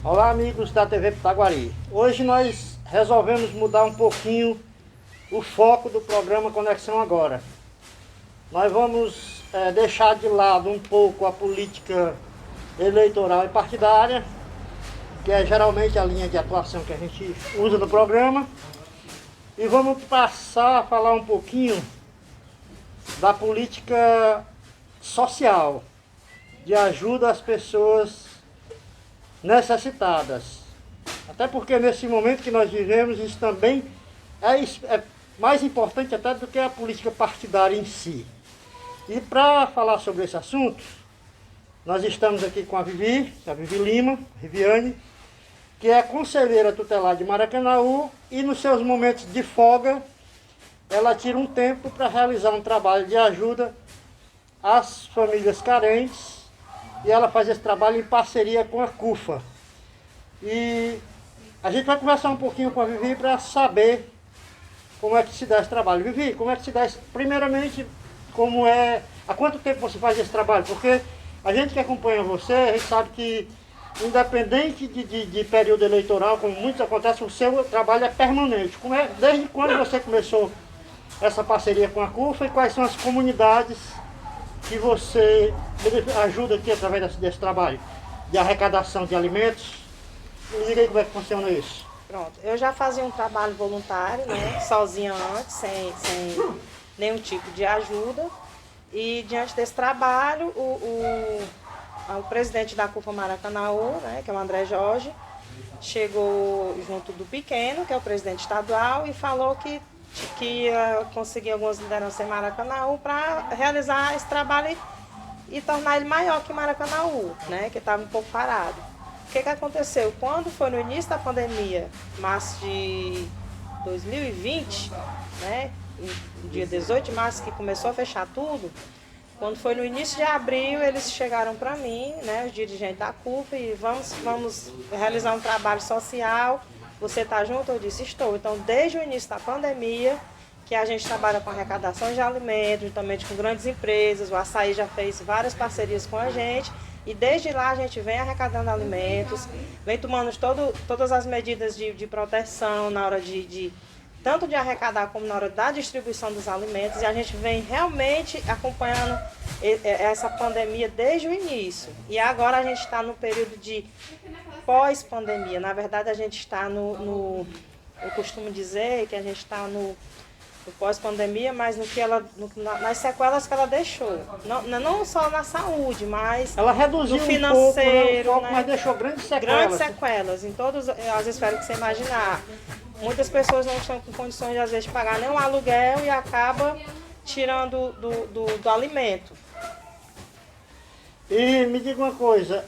Olá, amigos da TV Pitaguari. Hoje nós resolvemos mudar um pouquinho o foco do programa Conexão Agora. Nós vamos deixar de lado um pouco a política eleitoral e partidária, que é geralmente a linha de atuação que a gente usa no programa, e vamos passar a falar um pouquinho da política social, de ajuda às pessoas necessitadas. Até porque nesse momento que nós vivemos, isso também é mais importante até do que a política partidária em si. E para falar sobre esse assunto, nós estamos aqui com a Vivi Lima, Viviane, que é conselheira tutelar de Maracanaú, e nos seus momentos de folga, ela tira um tempo para realizar um trabalho de ajuda às famílias carentes, e ela faz esse trabalho em parceria com a CUFA. E a gente vai conversar um pouquinho com a Vivi para saber como é que se dá esse trabalho. Vivi, como é que se dá esse... Primeiramente, há quanto tempo você faz esse trabalho? Porque a gente que acompanha você, a gente sabe que, independente de período eleitoral, como muitos acontece, o seu trabalho é permanente. Desde quando você começou essa parceria com a CUFA e quais são as comunidades que você ajuda aqui através desse trabalho de arrecadação de alimentos? Me diga aí como é que funciona isso. Pronto, eu já fazia um trabalho voluntário, né, sozinha antes, sem nenhum tipo de ajuda. E diante desse trabalho, o presidente da CUFA Maracanaú, né, que é o André Jorge, chegou junto do Pequeno, que é o presidente estadual, e falou que ia conseguir algumas lideranças em Maracanaú para realizar esse trabalho e tornar ele maior que Maracanaú, né, que estava um pouco parado. O que aconteceu? Quando foi no início da pandemia, março de 2020, né, no dia 18 de março, que começou a fechar tudo, quando foi no início de abril, eles chegaram para mim, né, os dirigentes da CUFA, e vamos realizar um trabalho social. Você está junto? Eu disse, estou. Então, desde o início da pandemia, que a gente trabalha com arrecadação de alimentos, juntamente com grandes empresas, o Açaí já fez várias parcerias com a gente, e desde lá a gente vem arrecadando alimentos, vem tomando todas as medidas de proteção na hora tanto de arrecadar como na hora da distribuição dos alimentos, e a gente vem realmente acompanhando essa pandemia desde o início. E agora a gente está no período de pós-pandemia. Na verdade, a gente está eu costumo dizer que a gente está no pós-pandemia, mas nas sequelas que ela deixou. Não só na saúde, mas ela reduziu no financeiro, um pouco, né? Mas deixou grandes sequelas. Grandes sequelas em todas as esferas que você imaginar. Muitas pessoas não estão com condições, de, às vezes, de pagar nem um aluguel e acaba tirando do alimento. E me diga uma coisa,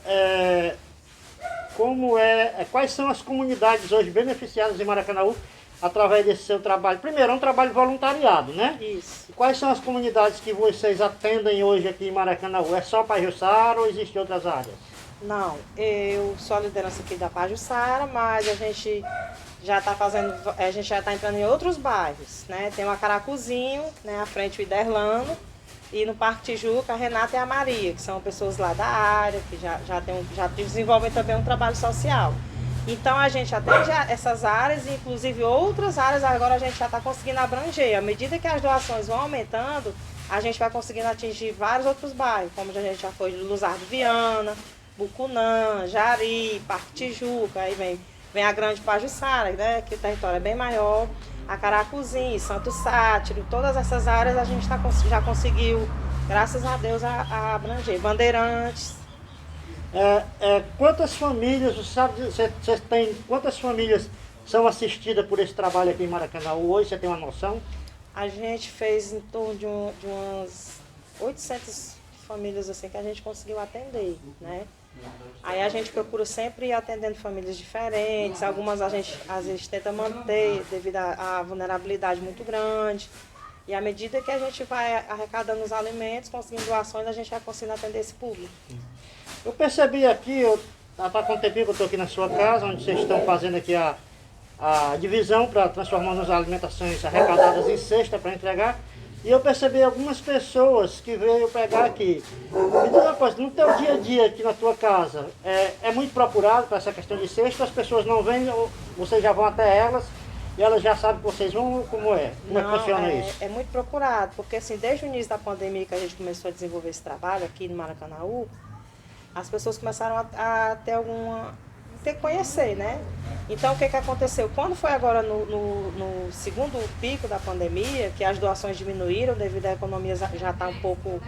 quais são as comunidades hoje beneficiadas em Maracanaú através desse seu trabalho? Primeiro, é um trabalho voluntariado, né? Isso. E quais são as comunidades que vocês atendem hoje aqui em Maracanaú? É só Pajuçara ou existem outras áreas? Não, eu sou a liderança aqui da Pajuçara, mas a gente já está entrando em outros bairros, né? Tem o Acaracuzinho, né, à frente o Iderlano, e no Parque Tijuca a Renata e a Maria, que são pessoas lá da área, que já desenvolvem também um trabalho social. Então a gente atende essas áreas, e inclusive outras áreas agora a gente já está conseguindo abranger. À medida que as doações vão aumentando, a gente vai conseguindo atingir vários outros bairros, como a gente já foi de Luzardo Viana, Bucunã, Jari, Parque Tijuca, aí vem a Grande Pajuçara, né, que o território é bem maior, a Caracuzinho, Santo Sátiro, todas essas áreas a gente já conseguiu, graças a Deus, a abranger. Bandeirantes. Quantas famílias, você tem, quantas famílias são assistidas por esse trabalho aqui em Maracanaú hoje? Você tem uma noção? A gente fez em torno de umas 800 famílias assim que a gente conseguiu atender, né? Aí a gente procura sempre ir atendendo famílias diferentes, algumas a gente às vezes tenta manter devido à vulnerabilidade muito grande. E à medida que a gente vai arrecadando os alimentos, conseguindo doações, a gente vai conseguindo atender esse público. Eu percebi aqui, há quanto tempo que eu estou aqui na sua casa, onde vocês estão fazendo aqui a divisão para transformando as alimentações arrecadadas em cesta para entregar. E eu percebi algumas pessoas que veio pegar aqui. Me diz uma coisa, no teu dia a dia aqui na tua casa, é muito procurado para essa questão de cesto, as pessoas não vêm, ou vocês já vão até elas e elas já sabem que vocês vão, como é? Como é que funciona isso? É muito procurado, porque assim, desde o início da pandemia que a gente começou a desenvolver esse trabalho aqui no Maracanaú, as pessoas começaram a ter ter que conhecer, né? Então, o que aconteceu? Quando foi agora no segundo pico da pandemia, que as doações diminuíram devido à economia já estar um pouco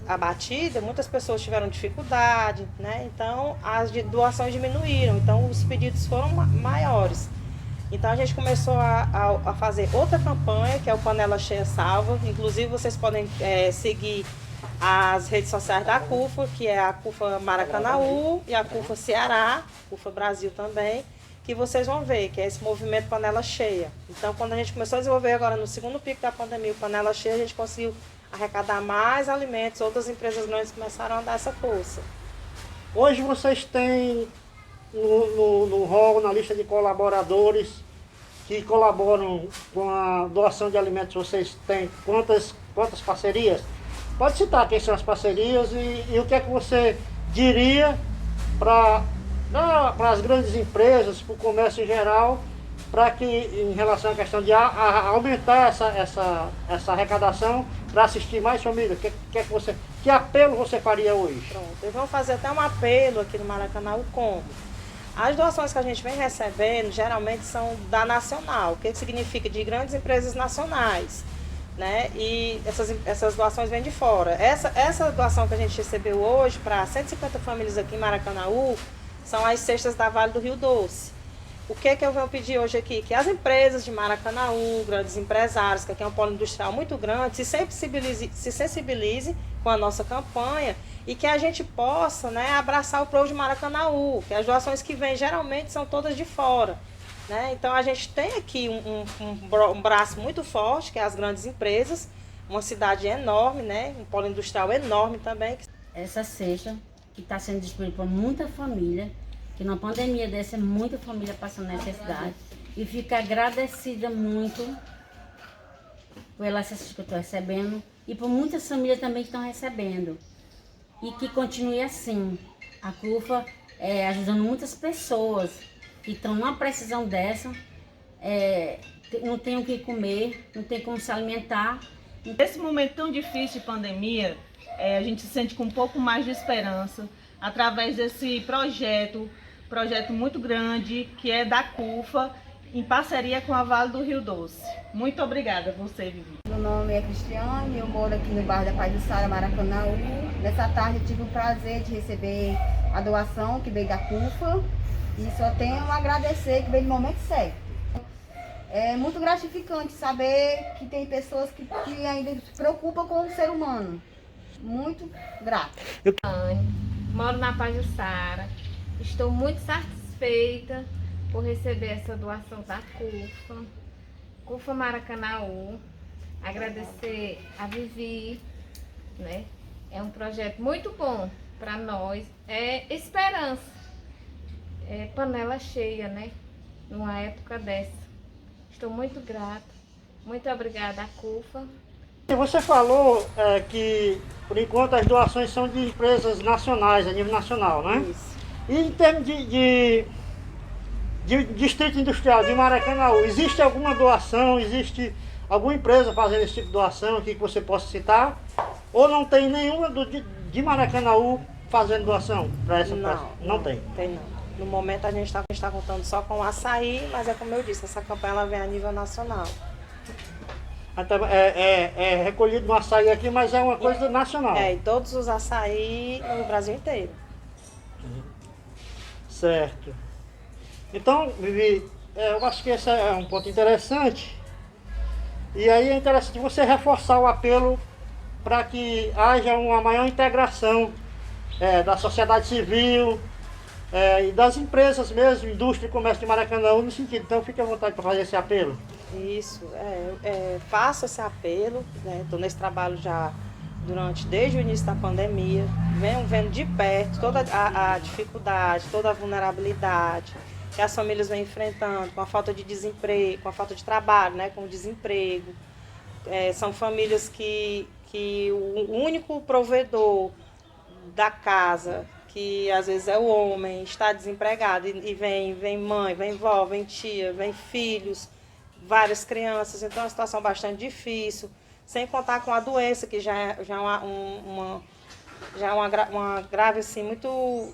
abatida, muitas pessoas tiveram dificuldade, né? Então, as doações diminuíram, então os pedidos foram maiores. Então, a gente começou a fazer outra campanha, que é o Panela Cheia Salva. Inclusive, vocês podem seguir as redes sociais da CUFA, que é a CUFA Maracanaú e a CUFA Ceará, CUFA Brasil também, que vocês vão ver, que é esse movimento Panela Cheia. Então, quando a gente começou a desenvolver agora no segundo pico da pandemia, o Panela Cheia, a gente conseguiu arrecadar mais alimentos, outras empresas grandes começaram a dar essa força. Hoje vocês têm no rol, na lista de colaboradores que colaboram com a doação de alimentos, vocês têm quantas parcerias? Pode citar quem são as parcerias e o que é que você diria para as grandes empresas, para o comércio em geral, para que, em relação à questão de aumentar essa arrecadação, para assistir mais famílias, que apelo você faria hoje? Pronto, eu vou fazer até um apelo aqui no Maracanaú como as doações que a gente vem recebendo geralmente são da nacional, o que significa de grandes empresas nacionais, né? E essas doações vêm de fora. Essa doação que a gente recebeu hoje para 150 famílias aqui em Maracanaú são as cestas da Vale do Rio Doce. O que eu venho pedir hoje aqui? Que as empresas de Maracanaú, grandes empresários, que aqui é um polo industrial muito grande, se sensibilize com a nossa campanha e que a gente possa, né, abraçar o povo de Maracanaú, que as doações que vêm geralmente são todas de fora, né? Então a gente tem aqui um braço muito forte, que é as grandes empresas, uma cidade enorme, né, um polo industrial enorme também. Essa cesta que está sendo distribuída para muita família, que numa pandemia dessa muita família passa necessidade, e fico agradecida muito pela cesta que eu estou recebendo e por muitas famílias também que estão recebendo. E que continue assim, a CUFA ajudando muitas pessoas que estão numa precisão dessa, não tem o que comer, não tem como se alimentar. Nesse momento tão difícil de pandemia, a gente se sente com um pouco mais de esperança através desse projeto muito grande, que é da CUFA, em parceria com a Vale do Rio Doce. Muito obrigada a você, Vivi. Meu nome é Cristiane, eu moro aqui no bairro da Pajuçara, Maracanaú. Nessa tarde eu tive o prazer de receber a doação que veio da CUFA e só tenho a agradecer que veio no momento certo. É muito gratificante saber que tem pessoas que ainda se preocupam com o ser humano. Muito grato. Moro na Pajuçara. Estou muito satisfeita por receber essa doação da CUFA Maracanaú. Agradecer a Vivi, né? É um projeto muito bom para nós. É esperança, é panela cheia, né? Numa época dessa. Estou muito grata. Muito obrigada à CUFA. Você falou que, por enquanto, as doações são de empresas nacionais, a nível nacional, né? Isso. E em termos de distrito industrial de Maracanaú, existe alguma doação, existe alguma empresa fazendo esse tipo de doação aqui que você possa citar? Ou não tem nenhuma de Maracanaú fazendo doação para essa peça? Não tem? Tem não. No momento a gente está contando só com o açaí, mas é como eu disse, essa campanha ela vem a nível nacional. Então, é recolhido no açaí aqui, mas é uma coisa nacional. E todos os açaí no Brasil inteiro. Certo. Então, Vivi, eu acho que esse é um ponto interessante. E aí é interessante você reforçar o apelo para que haja uma maior integração da sociedade civil e das empresas mesmo, indústria e comércio de Maracanaú, no sentido. Então, fique à vontade para fazer esse apelo. Isso, faço esse apelo, né? Estou nesse trabalho já desde o início da pandemia, venho vendo de perto toda a dificuldade, toda a vulnerabilidade que as famílias vêm enfrentando com a falta de desemprego, com a falta de trabalho, né? Com o desemprego. São famílias que o único provedor da casa, que às vezes é o homem, está desempregado e vem mãe, vem vó, vem tia, vem filhos, várias crianças, então é uma situação bastante difícil, sem contar com a doença, que já é uma grave assim, um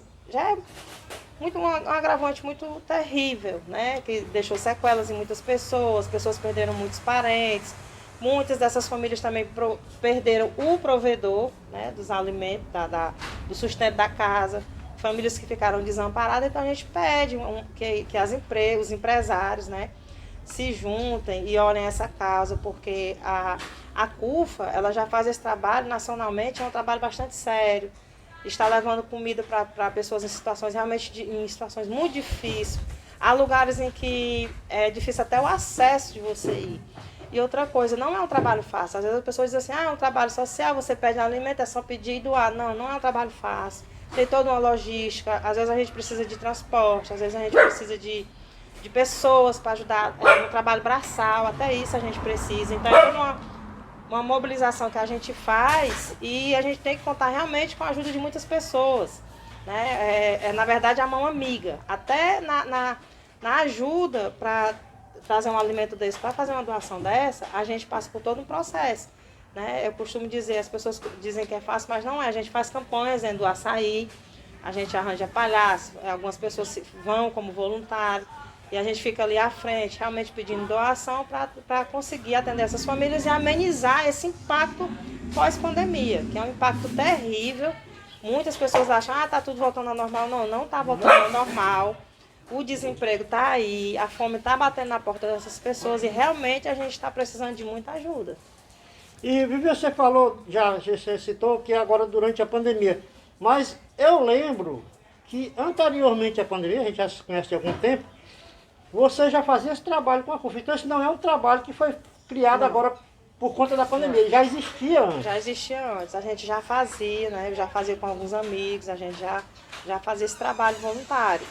agravante muito terrível, né? Que deixou sequelas em muitas pessoas perderam muitos parentes, muitas dessas famílias também perderam o provedor, né, dos alimentos, do sustento da casa, famílias que ficaram desamparadas, então a gente pede que os empresários, né, se juntem e olhem essa causa, porque a CUFA, ela já faz esse trabalho nacionalmente, é um trabalho bastante sério, está levando comida para pessoas em situações em situações muito difíceis. Há lugares em que é difícil até o acesso de você ir. E outra coisa, não é um trabalho fácil. Às vezes as pessoas dizem assim, é um trabalho social, você pede alimento, é só pedir e doar. Não é um trabalho fácil. Tem toda uma logística, às vezes a gente precisa de transporte, às vezes a gente precisa de pessoas para ajudar no trabalho braçal, até isso a gente precisa. Então é uma mobilização que a gente faz e a gente tem que contar realmente com a ajuda de muitas pessoas, né? Na verdade, a mão amiga. Até na ajuda para trazer um alimento desse, para fazer uma doação dessa, a gente passa por todo um processo, né? Eu costumo dizer, as pessoas dizem que é fácil, mas não é. A gente faz campanhas dentro do açaí, a gente arranja palhaço, algumas pessoas vão como voluntário, e a gente fica ali à frente, realmente pedindo doação para conseguir atender essas famílias e amenizar esse impacto pós-pandemia, que é um impacto terrível. Muitas pessoas acham, tá tudo voltando ao normal. Não está voltando ao normal. O desemprego está aí, a fome está batendo na porta dessas pessoas e realmente a gente está precisando de muita ajuda. E Vivi, você falou, você citou que agora durante a pandemia, mas eu lembro que anteriormente à pandemia, a gente já se conhece há algum tempo, você já fazia esse trabalho com a CUFA. Então esse não é um trabalho que foi criado agora por conta da pandemia, ele já existia antes. Já existia antes, a gente já fazia, né? Eu já fazia com alguns amigos, a gente já fazia esse trabalho voluntário.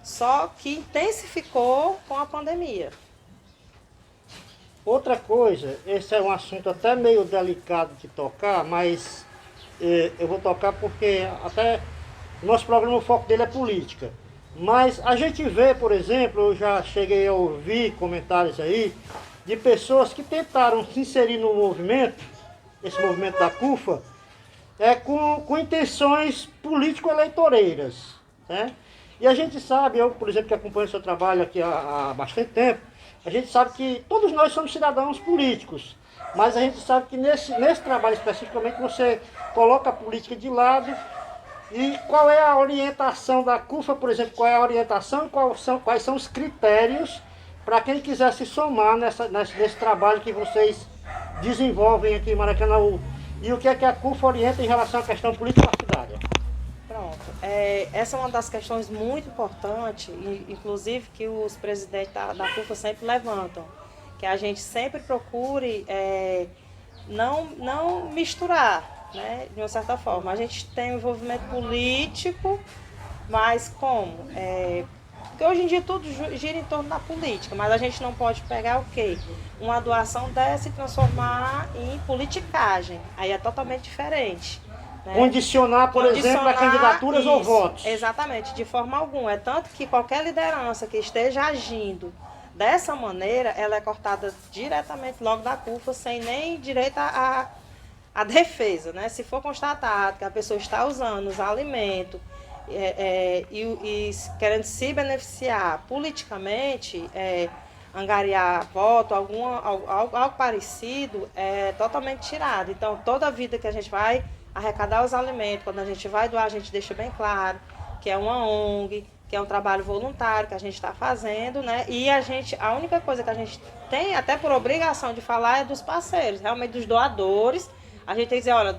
Só que intensificou com a pandemia. Outra coisa, esse é um assunto até meio delicado de tocar, mas eu vou tocar porque até o nosso programa, o foco dele é política. Mas a gente vê, por exemplo, eu já cheguei a ouvir comentários aí de pessoas que tentaram se inserir no movimento, esse movimento da CUFA, com intenções político-eleitoreiras, né? E a gente sabe, eu, por exemplo, que acompanho o seu trabalho aqui há bastante tempo, a gente sabe que todos nós somos cidadãos políticos, mas a gente sabe que nesse trabalho especificamente você coloca a política de lado. E qual é a orientação da CUFA, por exemplo, qual é a orientação e quais são os critérios para quem quiser se somar nesse trabalho que vocês desenvolvem aqui em Maracanaú? E o que é que a CUFA orienta em relação à questão político-partidária? Pronto. Essa é uma das questões muito importantes, inclusive que os presidentes da CUFA sempre levantam, que a gente sempre procure não misturar, né, de uma certa forma. A gente tem um envolvimento político, mas como? Porque hoje em dia tudo gira em torno da política, mas a gente não pode pegar o quê? Uma doação dessa e transformar em politicagem. Aí é totalmente diferente. Né? Condicionar, por exemplo, a candidaturas isso, ou votos. Exatamente, de forma alguma. É tanto que qualquer liderança que esteja agindo dessa maneira, ela é cortada diretamente logo da CUFA, sem nem direito a defesa, né? Se for constatado que a pessoa está usando os alimentos e querendo se beneficiar politicamente, angariar voto, algo parecido, é totalmente tirado. Então, toda a vida que a gente vai arrecadar os alimentos, quando a gente vai doar, a gente deixa bem claro que é uma ONG, que é um trabalho voluntário que a gente está fazendo, né? E a única coisa que a gente tem, até por obrigação de falar, é dos parceiros, realmente dos doadores. A gente tem que dizer, olha,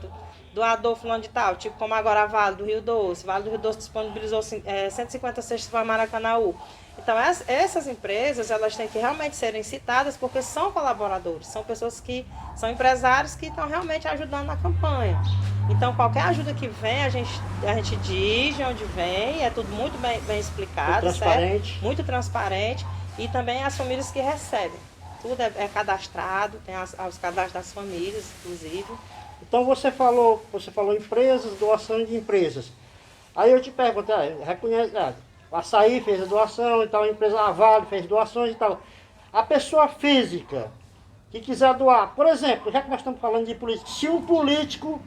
doador fulano de tal, tipo como agora a Vale do Rio Doce. Vale do Rio Doce disponibilizou 150 cestas para Maracanaú. Então, essas empresas, elas têm que realmente serem citadas porque são colaboradores, são pessoas que são empresários que estão realmente ajudando na campanha. Então, qualquer ajuda que vem, a gente diz de onde vem, é tudo muito bem explicado, muito transparente. certo? Muito transparente, e também as famílias que recebem. tudo é cadastrado, tem os cadastros das famílias, inclusive. Então você falou empresas, doação de empresas. Aí eu te pergunto, reconhece, o Açaí fez a doação e tal, a empresa Vale fez doações e tal. A pessoa física que quiser doar, por exemplo, já que nós estamos falando de política, se um político,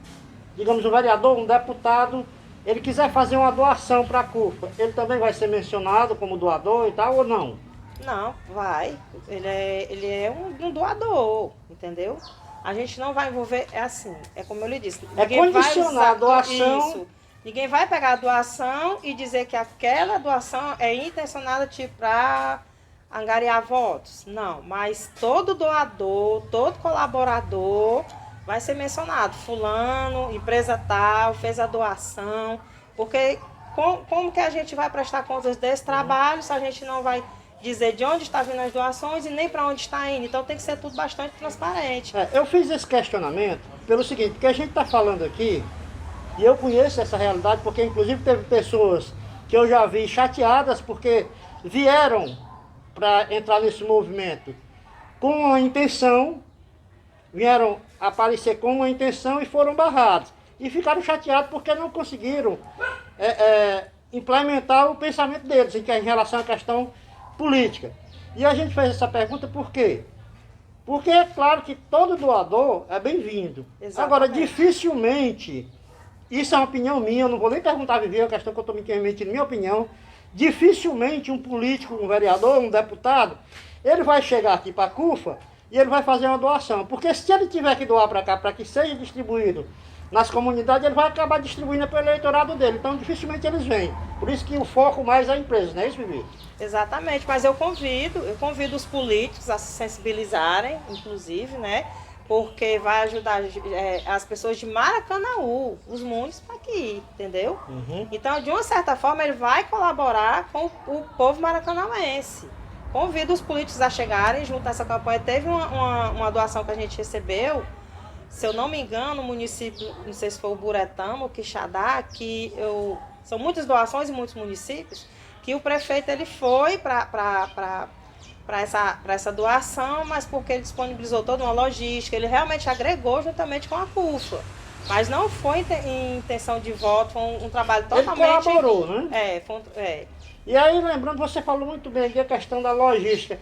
digamos um vereador, um deputado, ele quiser fazer uma doação para a CUFA, ele também vai ser mencionado como doador e tal ou não? Não, vai. Ele é um doador, entendeu? A gente não vai envolver, é assim, é como eu lhe disse. É condicionar a doação. Isso. Ninguém vai pegar a doação e dizer que aquela doação é intencionada tipo para angariar votos. Não, mas todo doador, todo colaborador vai ser mencionado. Fulano, empresa tal, fez a doação. Porque como que a gente vai prestar contas desse trabalho se a gente não vai dizer de onde está vindo as doações e nem para onde está indo? Então tem que ser tudo bastante transparente. Eu fiz esse questionamento pelo seguinte, porque a gente está falando aqui, e eu conheço essa realidade, porque inclusive teve pessoas que eu já vi chateadas porque vieram para entrar nesse movimento com uma intenção, vieram aparecer com uma intenção e foram barrados. E ficaram chateados porque não conseguiram implementar o pensamento deles em relação à questão política. E a gente fez essa pergunta por quê? Porque é claro que todo doador é bem-vindo. Agora, dificilmente, isso é uma opinião minha, eu não vou nem perguntar a Vivi, é uma questão que eu estou me emitindo minha opinião, dificilmente um político, um vereador, um deputado, ele vai chegar aqui para a CUFA e ele vai fazer uma doação. Porque se ele tiver que doar para cá, para que seja distribuído nas comunidades, ele vai acabar distribuindo para o eleitorado dele. Então, dificilmente eles vêm. Por isso que o foco mais é a empresa, não é isso, Vivi? Exatamente, mas eu convido os políticos a se sensibilizarem, inclusive, né? Porque vai ajudar as pessoas de Maracanaú, os munícipes aqui, entendeu? Uhum. Então, de uma certa forma, ele vai colaborar com o povo maracanauense. Convido os políticos a chegarem junto a essa campanha. Teve uma doação que a gente recebeu, se eu não me engano, o município, não sei se foi o Buretama ou Quixadá, são muitas doações em muitos municípios, que o prefeito ele foi para essa doação, mas porque ele disponibilizou toda uma logística, ele realmente agregou juntamente com a CUFA. Mas não foi em intenção de voto, foi um trabalho totalmente... Ele colaborou, né? E aí, lembrando, você falou muito bem aqui a questão da logística.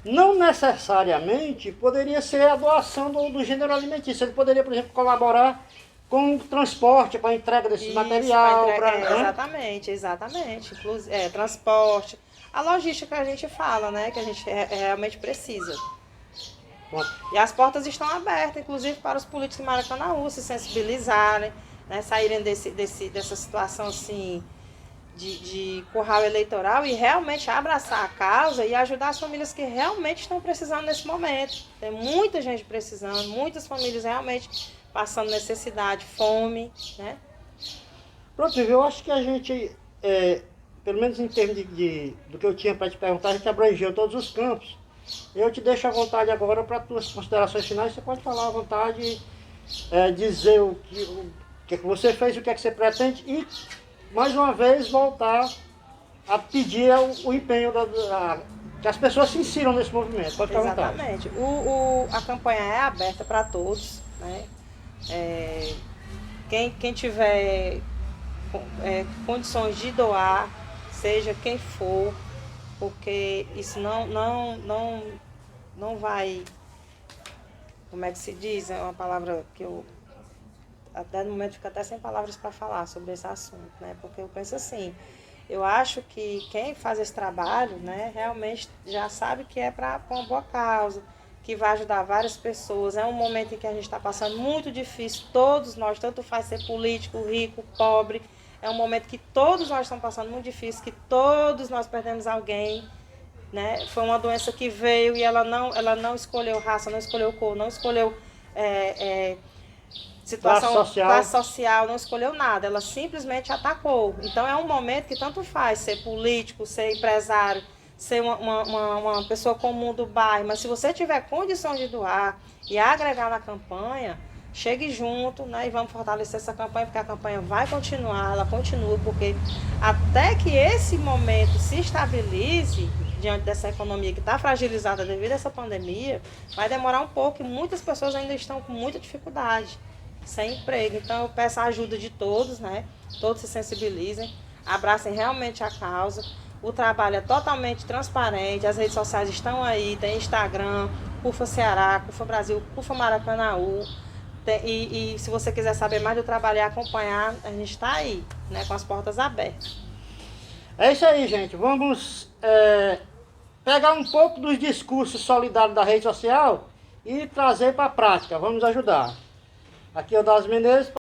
Não necessariamente poderia ser a doação do gênero alimentício. Ele poderia, por exemplo, colaborar com o transporte, com a entrega desse material. Exatamente. Inclusive, transporte. A logística que a gente fala, né? Que a gente realmente precisa. Bom. E as portas estão abertas, inclusive, para os políticos de Maracanaú se sensibilizarem, né? Saírem dessa situação assim... De curral eleitoral e realmente abraçar a causa e ajudar as famílias que realmente estão precisando nesse momento. Tem muita gente precisando, muitas famílias realmente passando necessidade, fome, né? Pronto, eu acho que a gente, pelo menos em termos do que eu tinha para te perguntar, a gente abrangeu todos os campos. Eu te deixo à vontade agora para as tuas considerações finais. Você pode falar à vontade, dizer o que você fez, o que é que você pretende e... mais uma vez, voltar a pedir o empenho que as pessoas se insiram nesse movimento. Pode ficar à vontade. Exatamente. A campanha é aberta para todos, né? Quem tiver condições de doar, seja quem for, porque isso não vai... Como é que se diz? É uma palavra que eu... até no momento fico até sem palavras para falar sobre esse assunto, né? Porque eu penso assim, eu acho que quem faz esse trabalho, né, realmente já sabe que é para uma boa causa, que vai ajudar várias pessoas. É um momento em que a gente está passando muito difícil, todos nós, tanto faz ser político, rico, pobre, é um momento que todos nós estamos passando muito difícil, que todos nós perdemos alguém, né? Foi uma doença que veio e ela não escolheu raça, não escolheu cor, não escolheu... situação, classe social, não escolheu nada, ela simplesmente atacou. Então é um momento que tanto faz ser político, ser empresário, ser uma pessoa comum do bairro, mas se você tiver condição de doar e agregar na campanha, chegue junto, né, e vamos fortalecer essa campanha, porque a campanha vai continuar, ela continua, porque até que esse momento se estabilize, diante dessa economia que está fragilizada devido a essa pandemia, vai demorar um pouco e muitas pessoas ainda estão com muita dificuldade, sem emprego. Então eu peço a ajuda de todos, né? Todos se sensibilizem, abracem realmente a causa. O trabalho é totalmente transparente, as redes sociais estão aí, tem Instagram, CUFA Ceará, CUFA Brasil, CUFA Maracanaú. E se você quiser saber mais do trabalho e acompanhar, a gente está aí, né, com as portas abertas. É isso aí, gente. Vamos pegar um pouco dos discursos solidários da rede social e trazer para a prática. Vamos ajudar. Aqui é o Das Menezes.